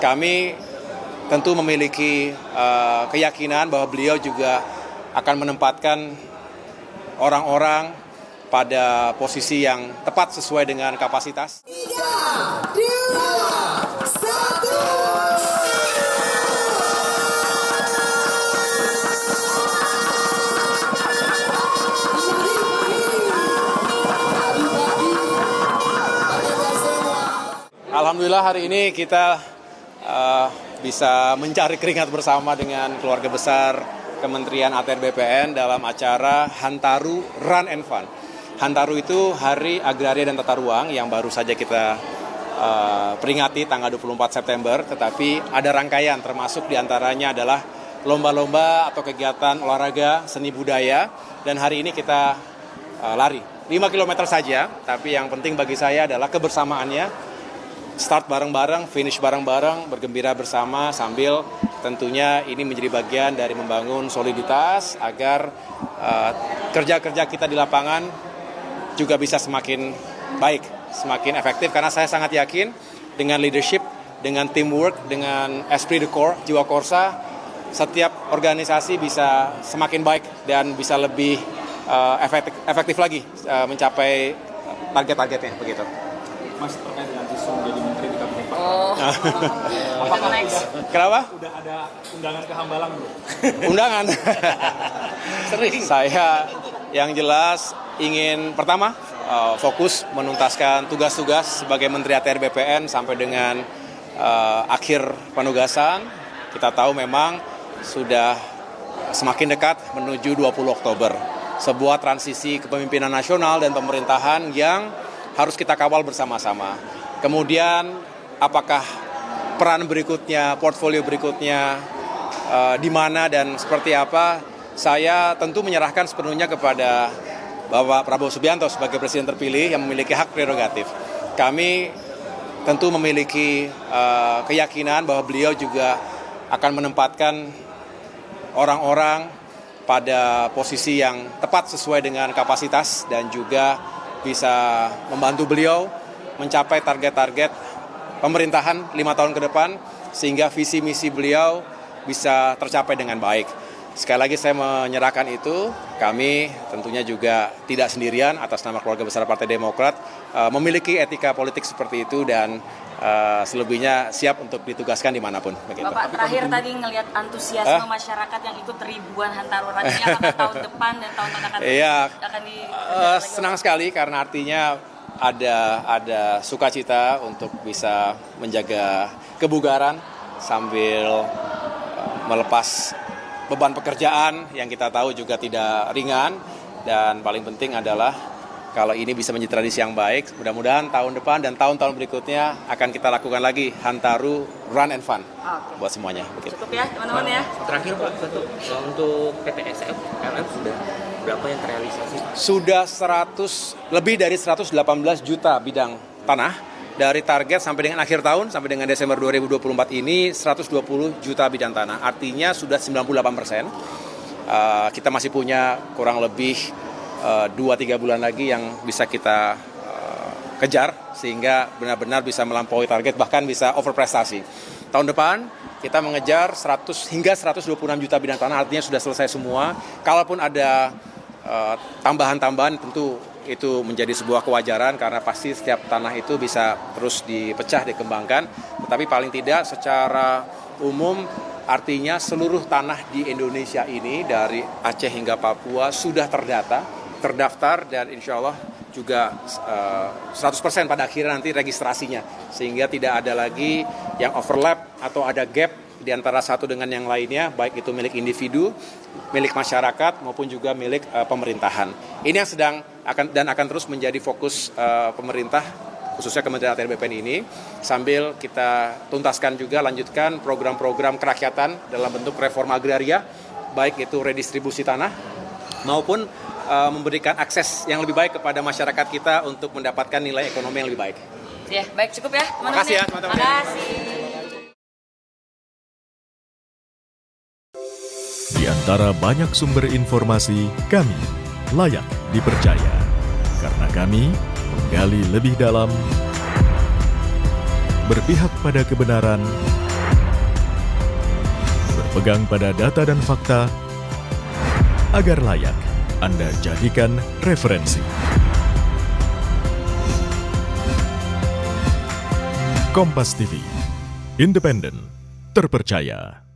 Kami tentu memiliki keyakinan bahwa beliau juga akan menempatkan orang-orang pada posisi yang tepat sesuai dengan kapasitas. 3, 2, 1. Alhamdulillah hari ini kita bisa mencari keringat bersama dengan keluarga besar Kementerian ATR BPN dalam acara Hantaru Run and Fun. Hantaru itu Hari Agraria dan Tata Ruang yang baru saja kita peringati tanggal 24 September, tetapi ada rangkaian termasuk diantaranya adalah lomba-lomba atau kegiatan olahraga seni budaya, dan hari ini kita lari 5 km saja, tapi yang penting bagi saya adalah kebersamaannya. Start bareng-bareng, finish bareng-bareng, bergembira bersama sambil tentunya ini menjadi bagian dari membangun soliditas agar kerja-kerja kita di lapangan juga bisa semakin baik, semakin efektif, karena saya sangat yakin dengan leadership, dengan teamwork, dengan esprit de corps, jiwa korsa, setiap organisasi bisa semakin baik dan bisa lebih efektif lagi mencapai target-targetnya begitu. Mas, terkait dengan isu menjadi menteri di kabinet Pak. Apakah kenapa? Udah ada undangan ke Hambalang belum? Undangan. Sering. Saya yang jelas ingin pertama fokus menuntaskan tugas-tugas sebagai Menteri ATR BPN sampai dengan akhir penugasan. Kita tahu memang sudah semakin dekat menuju 20 Oktober. Sebuah transisi kepemimpinan nasional dan pemerintahan yang harus kita kawal bersama-sama. Kemudian apakah peran berikutnya, portfolio berikutnya, di mana dan seperti apa, saya tentu menyerahkan sepenuhnya kepada Bapak Prabowo Subianto sebagai Presiden terpilih yang memiliki hak prerogatif. Kami tentu memiliki keyakinan bahwa beliau juga akan menempatkan orang-orang pada posisi yang tepat sesuai dengan kapasitas dan juga bisa membantu beliau mencapai target-target pemerintahan 5 tahun ke depan sehingga visi misi beliau bisa tercapai dengan baik. Sekali lagi saya menyerahkan itu. Kami tentunya juga tidak sendirian atas nama keluarga besar Partai Demokrat memiliki etika politik seperti itu dan selebihnya siap untuk ditugaskan dimanapun. Begitu. Bapak terakhir tadi ngelihat antusiasme masyarakat yang ikut ribuan Hantaru Run, apakah tahun depan dan tahun-tahun akan di senang sekali karena artinya ada sukacita untuk bisa menjaga kebugaran sambil melepas beban pekerjaan yang kita tahu juga tidak ringan, dan paling penting adalah kalau ini bisa menjadi tradisi yang baik, mudah-mudahan tahun depan dan tahun-tahun berikutnya akan kita lakukan lagi Hantaru Run and Fun buat semuanya. Begitu. Cukup ya teman-teman ya. Terakhir Pak, untuk PTSF LF sudah berapa yang terrealisasi? Sudah lebih dari 118 juta bidang tanah dari target sampai dengan akhir tahun, sampai dengan Desember 2024 ini 120 juta bidang tanah. Artinya sudah 98%. Kita masih punya kurang lebih 2-3 bulan lagi yang bisa kita kejar sehingga benar-benar bisa melampaui target, bahkan bisa overprestasi. Tahun depan kita mengejar 100 hingga 126 juta bidang tanah, artinya sudah selesai semua. Kalaupun ada tambahan-tambahan tentu itu menjadi sebuah kewajaran karena pasti setiap tanah itu bisa terus dipecah, dikembangkan. Tetapi paling tidak secara umum artinya seluruh tanah di Indonesia ini dari Aceh hingga Papua sudah terdaftar dan insya Allah juga 100% pada akhirnya nanti registrasinya, sehingga tidak ada lagi yang overlap atau ada gap di antara satu dengan yang lainnya, baik itu milik individu, milik masyarakat maupun juga milik pemerintahan. Ini yang akan terus menjadi fokus pemerintah, khususnya Kementerian ATR BPN ini, sambil kita tuntaskan juga, lanjutkan program-program kerakyatan dalam bentuk reforma agraria, baik itu redistribusi tanah maupun memberikan akses yang lebih baik kepada masyarakat kita untuk mendapatkan nilai ekonomi yang lebih baik. Ya, baik, cukup ya teman-teman. Makasih ya teman-teman. Makasih. Di antara banyak sumber informasi, kami layak dipercaya. Karena kami menggali lebih dalam, berpihak pada kebenaran, berpegang pada data dan fakta agar layak Anda jadikan referensi. Kompas TV, independen, terpercaya.